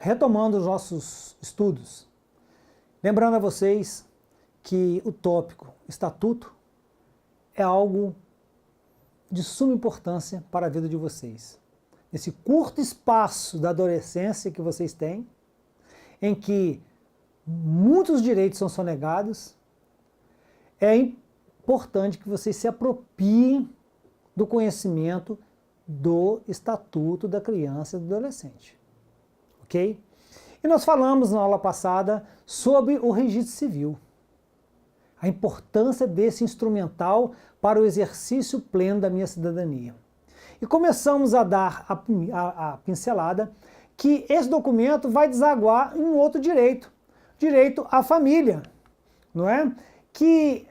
Retomando os nossos estudos, lembrando a vocês que o tópico estatuto é algo de suma importância para a vida de vocês. Nesse curto espaço da adolescência que vocês têm, em que muitos direitos são sonegados, é importante que vocês se apropriem do conhecimento do Estatuto da Criança e do Adolescente. Ok? E nós falamos na aula passada sobre o registro civil. A importância desse instrumental para o exercício pleno da minha cidadania. E começamos a dar a pincelada que esse documento vai desaguar em um outro direito, direito à família, não é? Que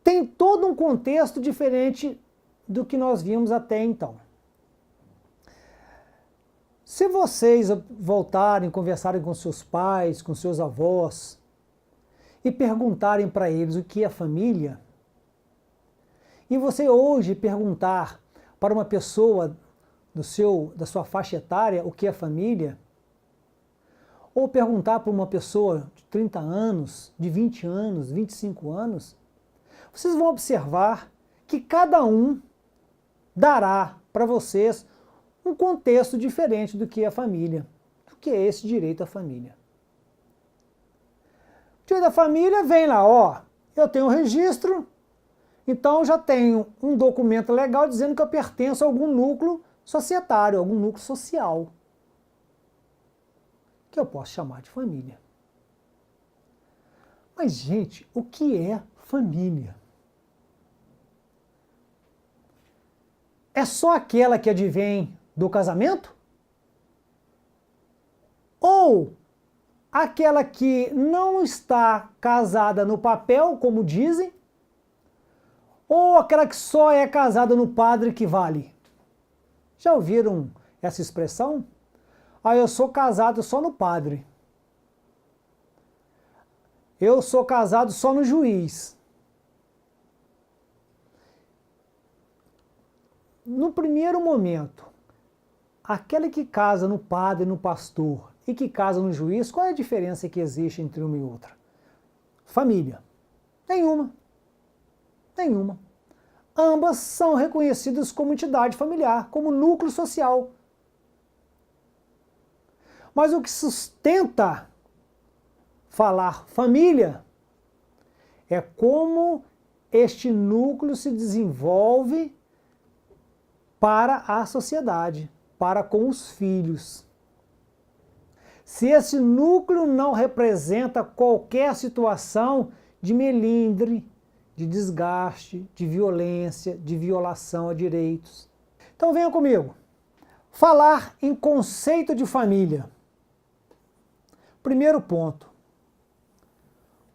tem todo um contexto diferente do que nós vimos até então. Se vocês voltarem, conversarem com seus pais, com seus avós, e perguntarem para eles o que é família, e você hoje perguntar para uma pessoa da sua faixa etária o que é família, ou perguntar para uma pessoa de 30 anos, de 20 anos, 25 anos, vocês vão observar que cada um dará para vocês um contexto diferente do que é a família, do que é esse direito à família. O direito à família vem lá, ó, eu tenho um registro, então já tenho um documento legal dizendo que eu pertenço a algum núcleo societário, algum núcleo social, que eu posso chamar de família. Mas, gente, o que é família? É só aquela que advém do casamento? Ou aquela que não está casada no papel, como dizem? Ou aquela que só é casada no padre que vale? Já ouviram essa expressão? Ah, eu sou casado só no padre. Eu sou casado só no juiz. No primeiro momento, aquele que casa no padre e no pastor e que casa no juiz, qual é a diferença que existe entre uma e outra? Família. Nenhuma. Nenhuma. Ambas são reconhecidas como entidade familiar, como núcleo social. Mas o que sustenta falar família é como este núcleo se desenvolve para a sociedade, para com os filhos. Se esse núcleo não representa qualquer situação de melindre, de desgaste, de violência, de violação a direitos. Então venham comigo. Falar em conceito de família. Primeiro ponto.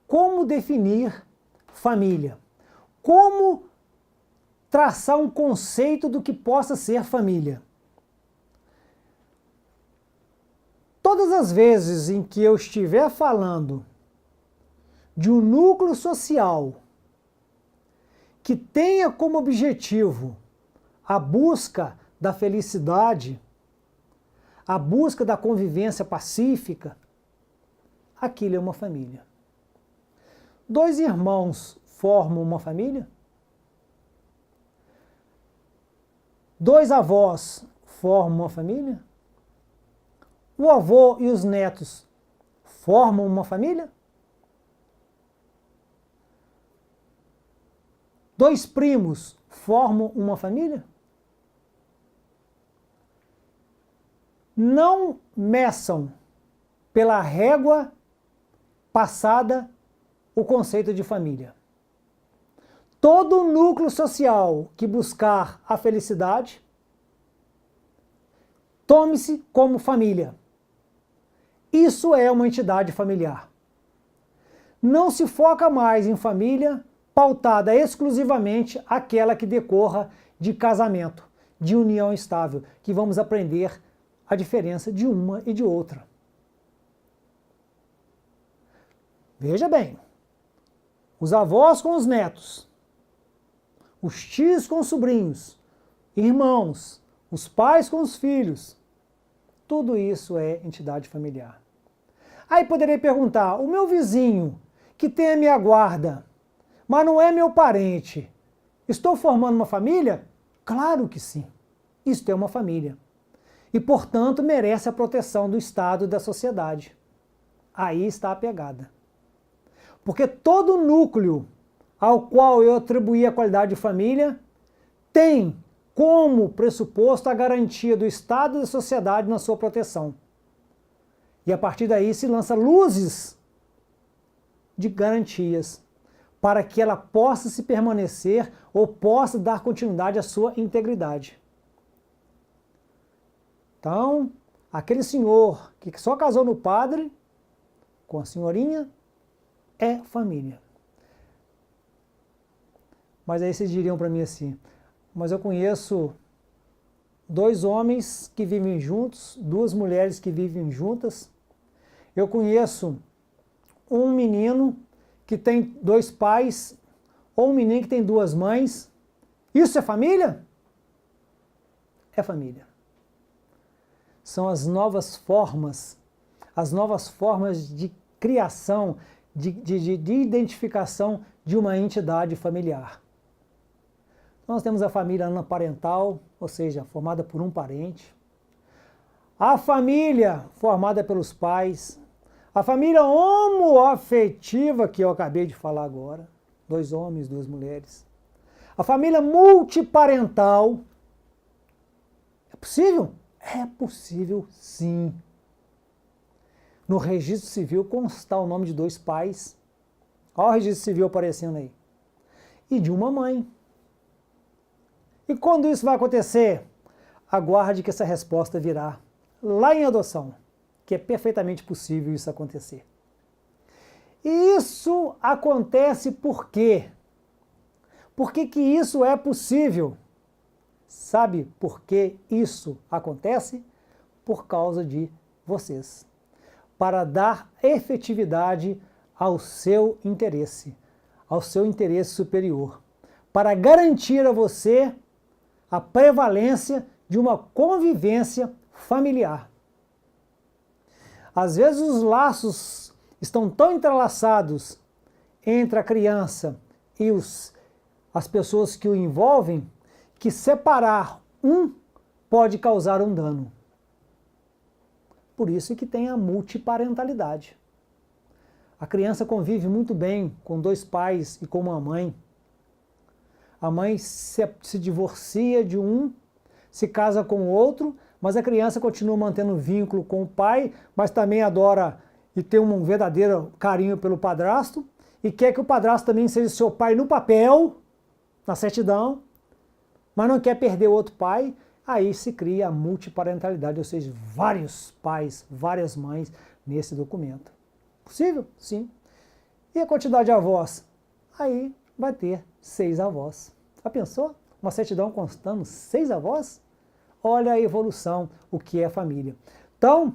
Como definir família? Como traçar um conceito do que possa ser família? Todas as vezes em que eu estiver falando de um núcleo social que tenha como objetivo a busca da felicidade, a busca da convivência pacífica, aquilo é uma família. Dois irmãos formam uma família? Dois avós formam uma família? O avô e os netos formam uma família? Dois primos formam uma família? Não meçam pela régua passada o conceito de família. Todo núcleo social que buscar a felicidade, tome-se como família. Isso é uma entidade familiar. Não se foca mais em família pautada exclusivamente aquela que decorra de casamento, de união estável, que vamos aprender a diferença de uma e de outra. Veja bem, os avós com os netos, os tios com os sobrinhos, irmãos, os pais com os filhos, Tudo isso é entidade familiar. Aí poderia perguntar, o meu vizinho, que tem a minha guarda, mas não é meu parente, estou formando uma família? Claro que sim. Isto é uma família. E, portanto, merece a proteção do Estado e da sociedade. Aí está a pegada. Porque todo núcleo ao qual eu atribuí a qualidade de família tem como pressuposto a garantia do Estado e da sociedade na sua proteção. E a partir daí se lança luzes de garantias para que ela possa se permanecer ou possa dar continuidade à sua integridade. Então, aquele senhor que só casou no padre com a senhorinha é família. Mas aí vocês diriam para mim assim, mas eu conheço 2 homens que vivem juntos, 2 mulheres que vivem juntas. Eu conheço um menino que tem 2 pais, ou um menino que tem 2 mães. Isso é família? É família. São as novas formas de criação, de identificação de uma entidade familiar. Nós temos a família anaparental, ou seja, formada por um parente. A família formada pelos pais. A família homoafetiva, que eu acabei de falar agora. 2 homens, 2 mulheres. A família multiparental. É possível? É possível, sim. No registro civil constar o nome de 2 pais. Olha o registro civil aparecendo aí. E de uma mãe. E quando isso vai acontecer? Aguarde que essa resposta virá lá em adoção, que é perfeitamente possível isso acontecer. E isso acontece por quê? Por que que isso é possível? Sabe por que isso acontece? Por causa de vocês. Para dar efetividade ao seu interesse superior. Para garantir a você a prevalência de uma convivência familiar. Às vezes os laços estão tão entrelaçados entre a criança e as pessoas que o envolvem, que separar um pode causar um dano. Por isso que tem a multiparentalidade. A criança convive muito bem com 2 pais e com uma mãe. A mãe se divorcia de um, se casa com o outro, mas a criança continua mantendo vínculo com o pai, mas também adora e tem um verdadeiro carinho pelo padrasto, e quer que o padrasto também seja seu pai no papel, na certidão, mas não quer perder o outro pai. Aí se cria a multiparentalidade, ou seja, vários pais, várias mães nesse documento. Possível? Sim. E a quantidade de avós? Aí vai ter 6 avós. Já pensou? Uma certidão constando 6 avós? Olha a evolução, o que é família. Então,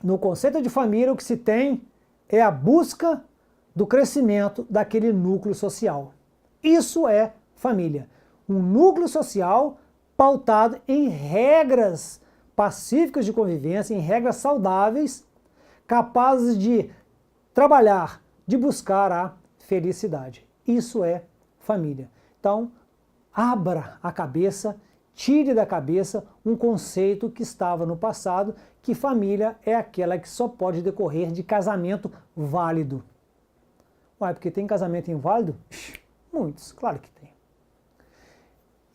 no conceito de família, o que se tem é a busca do crescimento daquele núcleo social. Isso é família. Um núcleo social pautado em regras pacíficas de convivência, em regras saudáveis, capazes de trabalhar, de buscar a felicidade. Isso é família. Então, abra a cabeça, tire da cabeça um conceito que estava no passado, que família é aquela que só pode decorrer de casamento válido. Ué, porque tem casamento inválido? Muitos, claro que tem.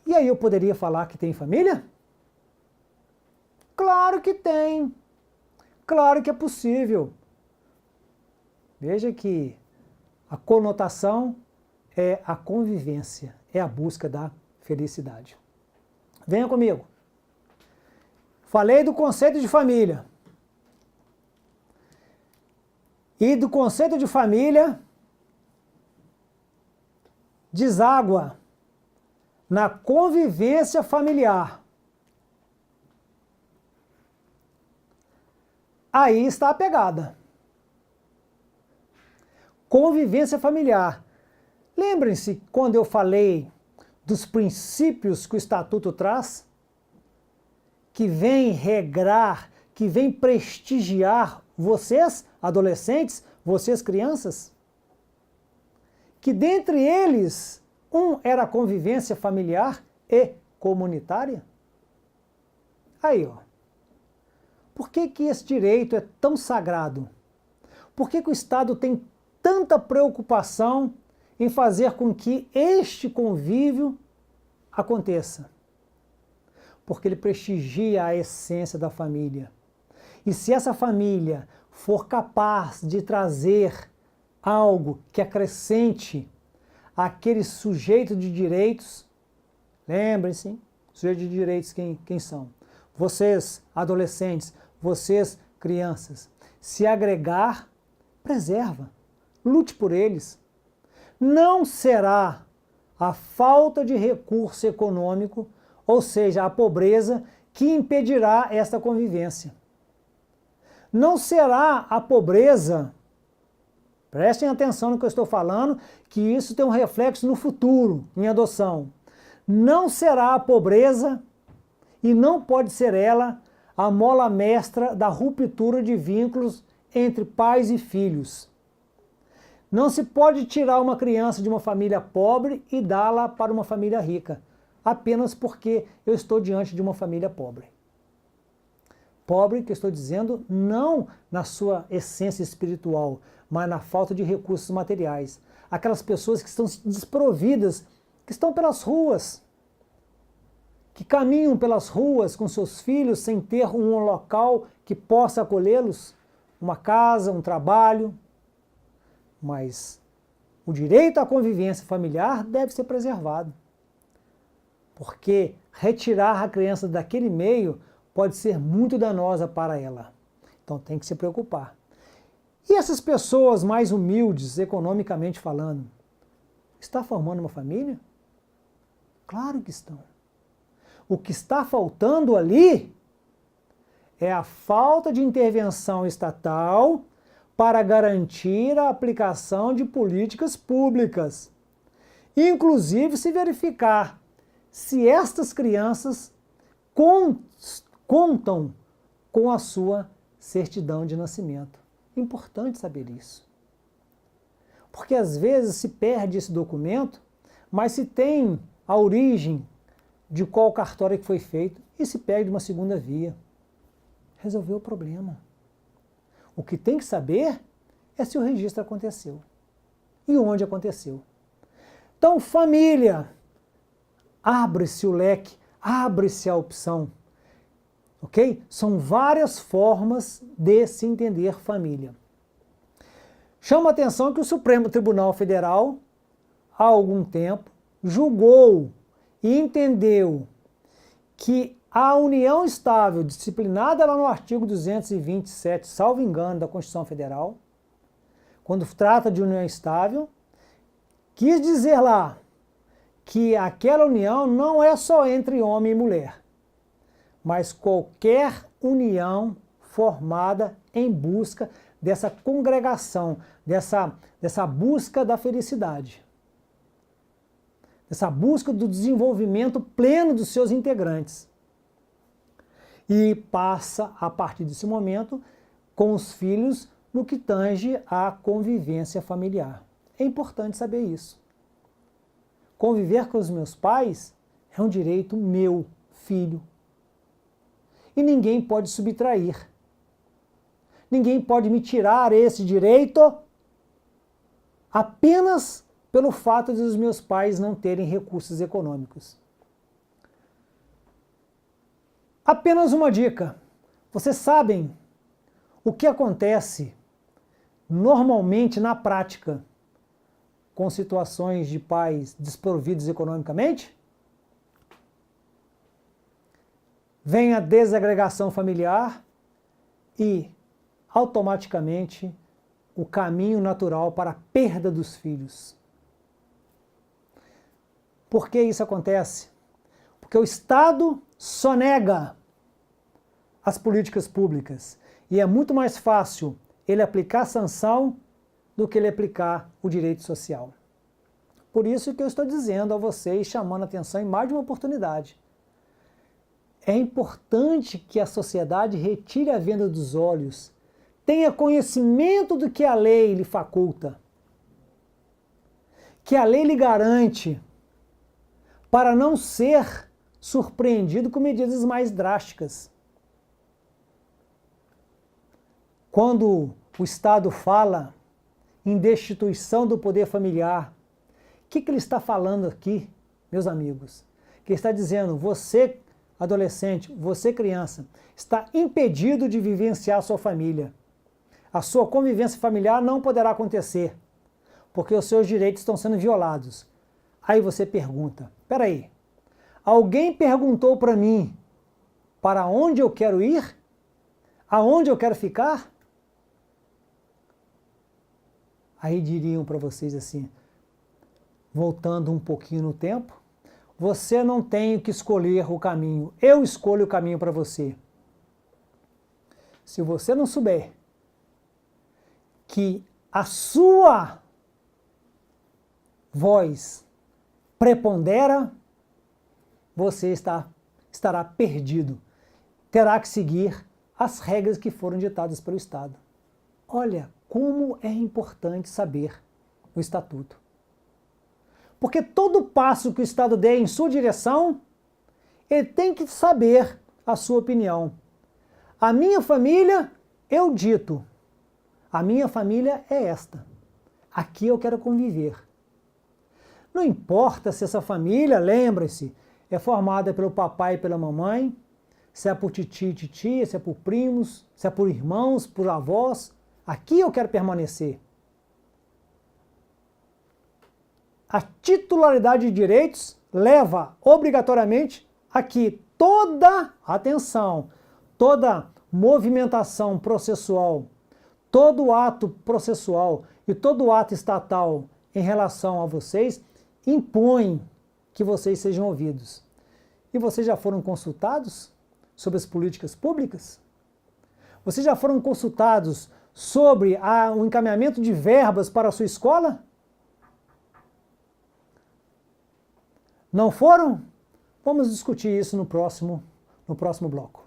E aí eu poderia falar que tem família? Claro que tem. Claro que é possível. Veja que a conotação é a convivência, é a busca da felicidade. Venha comigo. Falei do conceito de família. E do conceito de família deságua na convivência familiar. Aí está a pegada. Convivência familiar. Lembrem-se quando eu falei dos princípios que o Estatuto traz, que vem regrar, que vem prestigiar vocês, adolescentes, vocês, crianças? Que dentre eles, um era a convivência familiar e comunitária? Aí, ó. Por que que esse direito é tão sagrado? Por que que o Estado tem tanta preocupação em fazer com que este convívio aconteça? Porque ele prestigia a essência da família. E se essa família for capaz de trazer algo que acrescente aquele sujeito de direitos, lembrem-se, sujeito de direitos quem são? Vocês, adolescentes, vocês, crianças. Se agregar, preserva, lute por eles. Não será a falta de recurso econômico, ou seja, a pobreza, que impedirá esta convivência. Não será a pobreza, prestem atenção no que eu estou falando, que isso tem um reflexo no futuro, em adoção. Não será a pobreza, e não pode ser ela, a mola mestra da ruptura de vínculos entre pais e filhos. Não se pode tirar uma criança de uma família pobre e dá-la para uma família rica, apenas porque eu estou diante de uma família pobre. Pobre, que eu estou dizendo, não na sua essência espiritual, mas na falta de recursos materiais. Aquelas pessoas que estão desprovidas, que estão pelas ruas, que caminham pelas ruas com seus filhos sem ter um local que possa acolhê-los, uma casa, um trabalho. Mas o direito à convivência familiar deve ser preservado. Porque retirar a criança daquele meio pode ser muito danosa para ela. Então tem que se preocupar. E essas pessoas mais humildes, economicamente falando, está formando uma família? Claro que estão. O que está faltando ali é a falta de intervenção estatal para garantir a aplicação de políticas públicas. Inclusive se verificar se estas crianças contam com a sua certidão de nascimento. Importante saber isso. Porque às vezes se perde esse documento, mas se tem a origem de qual cartório que foi feito e se perde uma segunda via. Resolveu o problema. O que tem que saber é se o registro aconteceu e onde aconteceu. Então, família, abre-se o leque, abre-se a opção. Ok? São várias formas de se entender família. Chama a atenção que o Supremo Tribunal Federal, há algum tempo, julgou e entendeu que a união estável, disciplinada lá no artigo 227, salvo engano, da Constituição Federal, quando trata de união estável, quis dizer lá que aquela união não é só entre homem e mulher, mas qualquer união formada em busca dessa congregação, dessa busca da felicidade, dessa busca do desenvolvimento pleno dos seus integrantes. E passa, a partir desse momento, com os filhos no que tange à convivência familiar. É importante saber isso. Conviver com os meus pais é um direito meu, filho. E ninguém pode subtrair. Ninguém pode me tirar esse direito apenas pelo fato de os meus pais não terem recursos econômicos. Apenas uma dica. Vocês sabem o que acontece normalmente na prática com situações de pais desprovidos economicamente? Vem a desagregação familiar e, automaticamente, o caminho natural para a perda dos filhos. Por que isso acontece? Porque o Estado sonega as políticas públicas e é muito mais fácil ele aplicar sanção do que ele aplicar o direito social. Por isso que eu estou dizendo a vocês, chamando a atenção em mais de uma oportunidade. É importante que a sociedade retire a venda dos olhos, tenha conhecimento do que a lei lhe faculta, que a lei lhe garante, para não ser surpreendido com medidas mais drásticas. Quando o Estado fala em destituição do poder familiar, o que ele está falando aqui, meus amigos? Que ele está dizendo, você adolescente, você criança, está impedido de vivenciar a sua família. A sua convivência familiar não poderá acontecer, porque os seus direitos estão sendo violados. Aí você pergunta, peraí, alguém perguntou para mim para onde eu quero ir? Aonde eu quero ficar? Aí diriam para vocês assim, voltando um pouquinho no tempo, você não tem que escolher o caminho, eu escolho o caminho para você. Se você não souber que a sua voz prepondera, você estará perdido. Terá que seguir as regras que foram ditadas pelo Estado. Olha como é importante saber o Estatuto. Porque todo passo que o Estado der em sua direção, ele tem que saber a sua opinião. A minha família, eu dito. A minha família é esta. Aqui eu quero conviver. Não importa se essa família, lembre-se, é formada pelo papai e pela mamãe, se é por titi e titia, se é por primos, se é por irmãos, por avós. Aqui eu quero permanecer. A titularidade de direitos leva obrigatoriamente a que toda, atenção, toda movimentação processual, todo ato processual e todo ato estatal em relação a vocês impõe que vocês sejam ouvidos. E vocês já foram consultados sobre as políticas públicas? Vocês já foram consultados sobre o encaminhamento de verbas para a sua escola? Não foram? Vamos discutir isso no próximo bloco.